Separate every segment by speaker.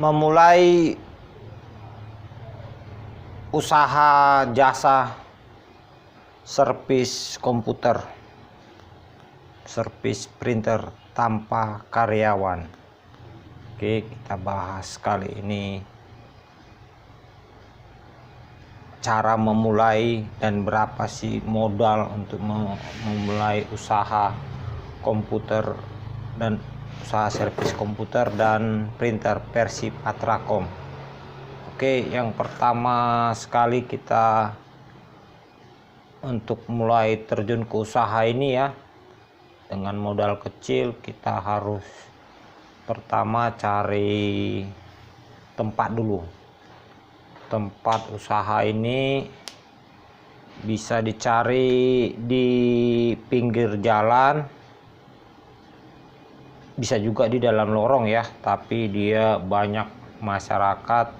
Speaker 1: memulai usaha jasa servis komputer, servis printer tanpa karyawan. Oke, kita bahas kali ini cara memulai dan berapa sih modal untuk memulai usaha komputer dan usaha servis komputer dan printer versi Patracom. Oke, yang pertama sekali kita untuk mulai terjun ke usaha ini ya, dengan modal kecil kita harus pertama cari tempat dulu. Tempat usaha ini bisa dicari di pinggir jalan, bisa juga di dalam lorong ya, tapi dia banyak masyarakat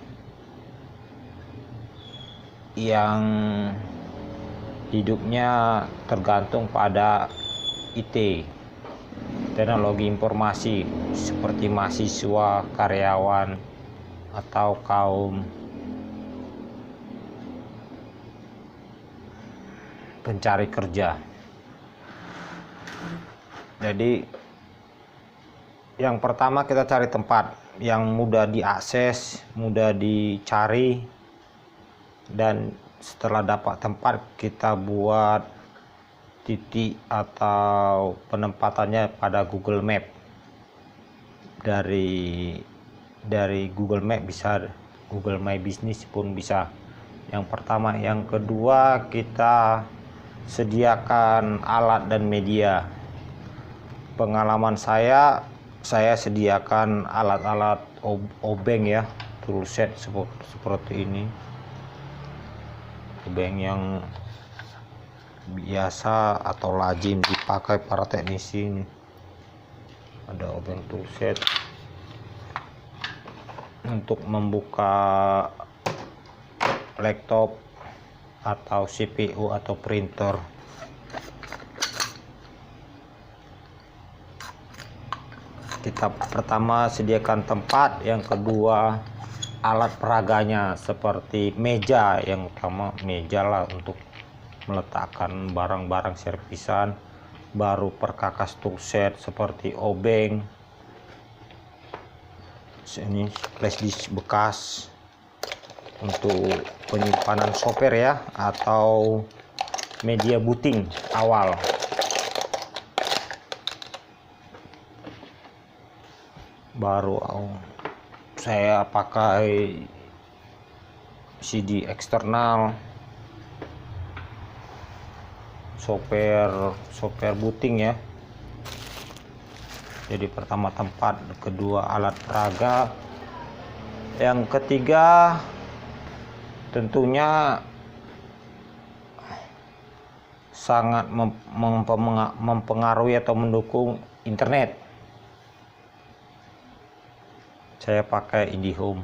Speaker 1: yang hidupnya tergantung pada IT, teknologi informasi, seperti mahasiswa, karyawan, atau kaum pencari kerja. Jadi yang pertama kita cari tempat yang mudah diakses, mudah dicari, dan setelah dapat tempat kita buat titik atau penempatannya pada Google Map. Dari Google Map bisa, Google My Business pun bisa. Yang pertama, yang kedua kita sediakan alat dan media. Pengalaman saya sediakan alat-alat obeng ya, toolset seperti ini. Obeng yang biasa atau lazim dipakai para teknisi ini. Ada obeng toolset untuk membuka laptop atau CPU atau printer. Kita pertama sediakan tempat, yang kedua alat peraganya seperti meja. Yang utama meja lah untuk meletakkan barang-barang servisan, baru perkakas toolset seperti obeng, ini flash disk bekas untuk penyimpanan software ya, atau media booting awal. Baru saya pakai CD eksternal, software booting ya. Jadi pertama tempat, kedua alat peraga, yang ketiga tentunya sangat mempengaruhi atau mendukung internet. Saya pakai IndiHome,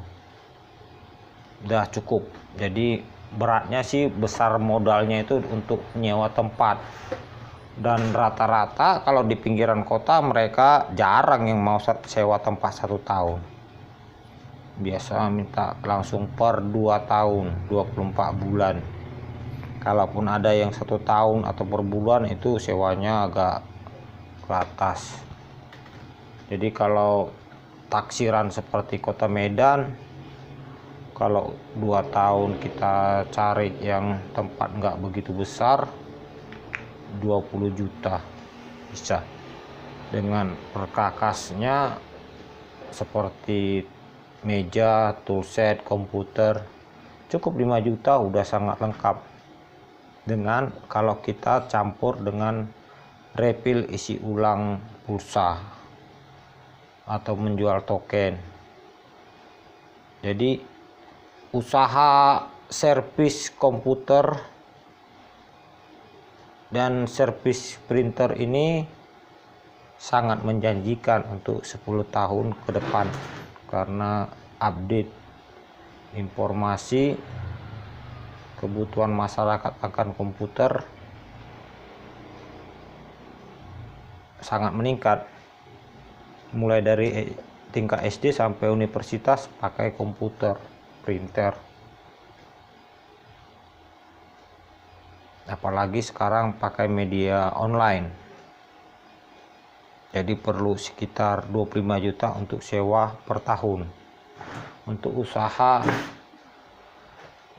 Speaker 1: udah cukup. Jadi beratnya sih besar modalnya itu untuk nyewa tempat, dan rata-rata kalau di pinggiran kota mereka jarang yang mau sewa tempat 1 tahun. Biasa minta langsung per 2 tahun, 24 bulan. Kalaupun ada yang 1 tahun atau per bulan, itu sewanya agak ke atas. Jadi kalau taksiran seperti Kota Medan, kalau 2 tahun kita cari yang tempat nggak begitu besar, 20 juta bisa. Dengan perkakasnya seperti meja, toolset, komputer, cukup 5 juta udah sangat lengkap. Dengan kalau kita campur dengan refill isi ulang pulsa atau menjual token. Jadi usaha servis komputer dan servis printer ini sangat menjanjikan untuk 10 tahun ke depan, karena update informasi kebutuhan masyarakat akan komputer sangat meningkat, mulai dari tingkat SD sampai universitas pakai komputer, printer. Apalagi sekarang pakai media online. Jadi perlu sekitar 25 juta untuk sewa per tahun. Untuk usaha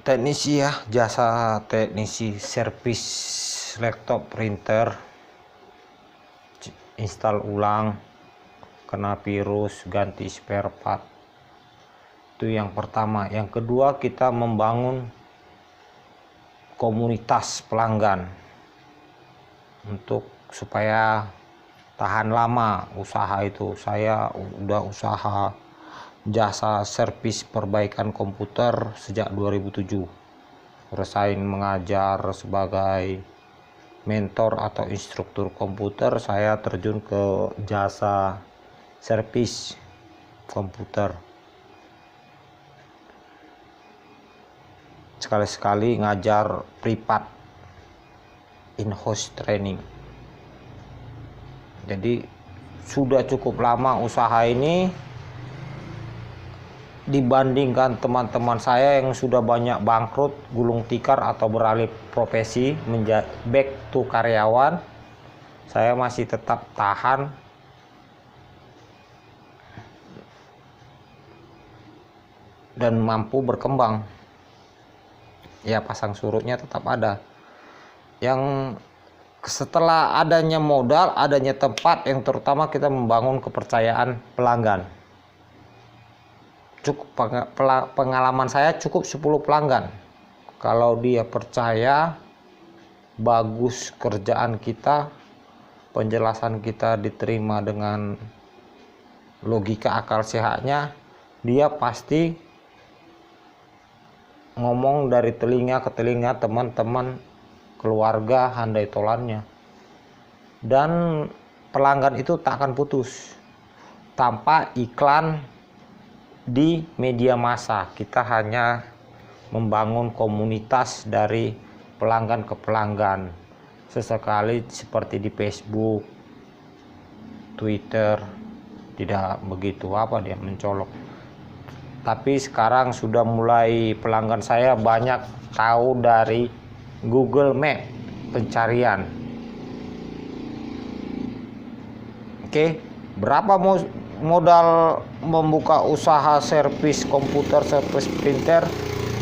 Speaker 1: teknisi ya, jasa teknisi servis laptop, printer, install ulang, kena virus, ganti spare part. Itu yang pertama. Yang kedua, kita membangun komunitas pelanggan untuk supaya tahan lama usaha itu. Saya udah usaha jasa servis perbaikan komputer sejak 2007. Resign mengajar sebagai mentor atau instruktur komputer, saya terjun ke jasa servis komputer. Sekali-sekali ngajar privat, in-house training. Jadi sudah cukup lama usaha ini dibandingkan teman-teman saya yang sudah banyak bangkrut, gulung tikar atau beralih profesi back to karyawan. Saya masih tetap tahan dan mampu berkembang. Ya, pasang surutnya tetap ada. Yang setelah adanya modal, adanya tempat, yang terutama kita membangun kepercayaan pelanggan. Cukup pengalaman saya cukup 10 pelanggan. Kalau dia percaya, bagus kerjaan kita, penjelasan kita diterima dengan logika akal sehatnya, dia pasti ngomong dari telinga ke telinga teman-teman, keluarga, handai tolannya. Dan pelanggan itu tak akan putus tanpa iklan di media massa. Kita hanya membangun komunitas dari pelanggan ke pelanggan. Sesekali seperti di Facebook, Twitter, tidak begitu dia mencolok. Tapi sekarang sudah mulai pelanggan saya banyak tahu dari Google Map pencarian. Oke, berapa modal membuka usaha servis komputer, servis printer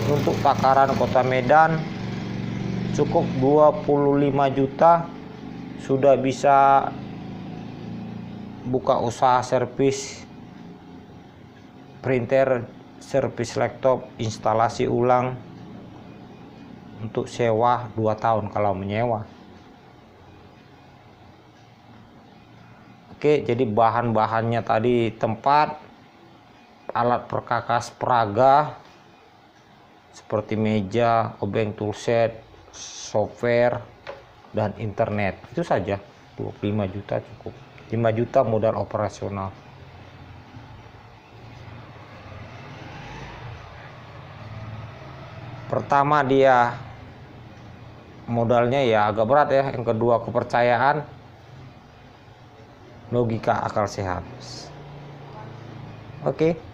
Speaker 1: untuk takaran Kota Medan? Cukup 25 juta sudah bisa buka usaha servis printer, servis laptop, instalasi ulang untuk sewa 2 tahun kalau menyewa. Oke, jadi bahan-bahannya tadi tempat, alat perkakas peraga seperti meja, obeng toolset, software, dan internet. Itu saja, 25 juta cukup. 5 juta modal operasional. Pertama dia modalnya ya agak berat ya. Yang kedua kepercayaan, logika akal sehat. Oke.